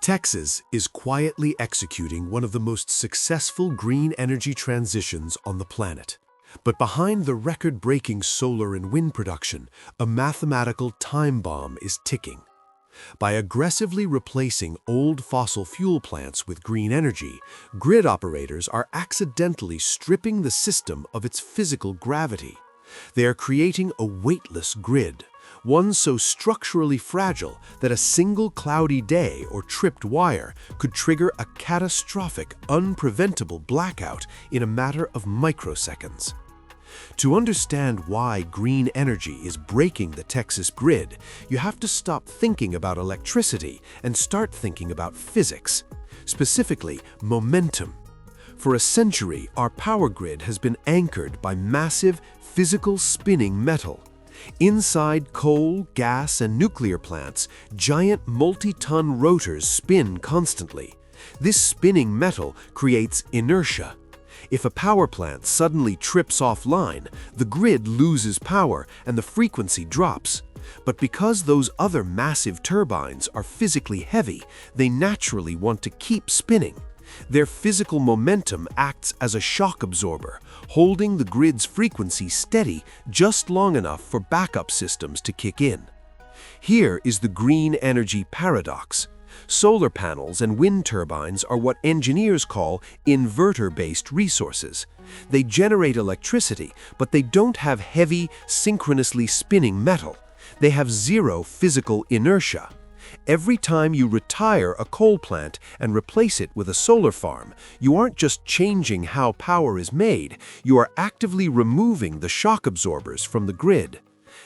Texas is quietly executing one of the most successful green energy transitions on the planet. But behind the record-breaking solar and wind production, a mathematical time bomb is ticking. By aggressively replacing old fossil fuel plants with green energy, grid operators are accidentally stripping the system of its physical gravity. They are creating a weightless grid, one so structurally fragile that a single cloudy day or tripped wire could trigger a catastrophic, unpreventable blackout in a matter of microseconds. To understand why green energy is breaking the Texas grid, you have to stop thinking about electricity and start thinking about physics, specifically momentum. For a century, our power grid has been anchored by massive, physical spinning metal. Inside coal, gas, and nuclear plants, giant multi-ton rotors spin constantly. This spinning metal creates inertia. If a power plant suddenly trips offline, the grid loses power and the frequency drops. But because those other massive turbines are physically heavy, they naturally want to keep spinning. Their physical momentum acts as a shock absorber, holding the grid's frequency steady just long enough for backup systems to kick in. Here is the green energy paradox. Solar panels and wind turbines are what engineers call inverter-based resources. They generate electricity, but they don't have heavy, synchronously spinning metal. They have zero physical inertia. Every time you retire a coal plant and replace it with a solar farm, you aren't just changing how power is made, you are actively removing the shock absorbers from the grid.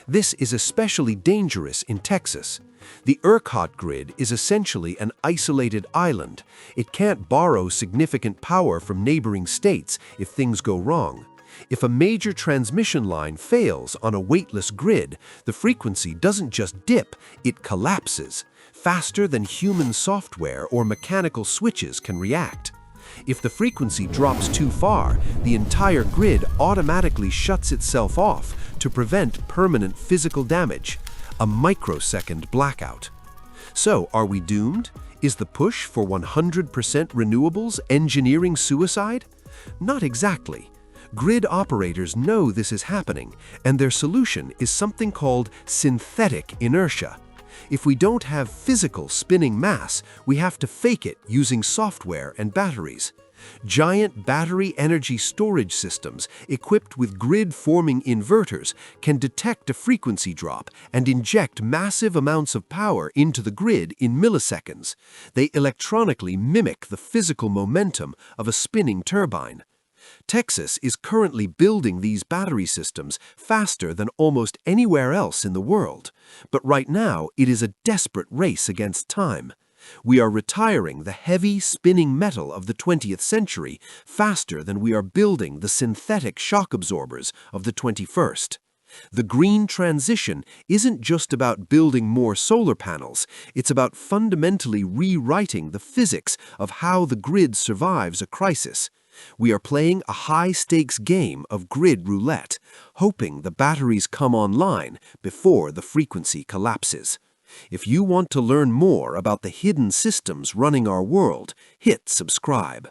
This is especially dangerous in Texas. The ERCOT grid is essentially an isolated island. It can't borrow significant power from neighboring states if things go wrong. If a major transmission line fails on a weightless grid, the frequency doesn't just dip, it collapses, faster than human software or mechanical switches can react. If the frequency drops too far, the entire grid automatically shuts itself off to prevent permanent physical damage, a microsecond blackout. So, are we doomed? Is the push for 100% renewables engineering suicide? Not exactly. Grid operators know this is happening, and their solution is something called synthetic inertia. If we don't have physical spinning mass, we have to fake it using software and batteries. Giant battery energy storage systems equipped with grid-forming inverters can detect a frequency drop and inject massive amounts of power into the grid in milliseconds. They electronically mimic the physical momentum of a spinning turbine. Texas is currently building these battery systems faster than almost anywhere else in the world. But right now, it is a desperate race against time. We are retiring the heavy, spinning metal of the 20th century faster than we are building the synthetic shock absorbers of the 21st. The green transition isn't just about building more solar panels, it's about fundamentally rewriting the physics of how the grid survives a crisis. We are playing a high-stakes game of grid roulette, hoping the batteries come online before the frequency collapses. If you want to learn more about the hidden systems running our world, hit subscribe.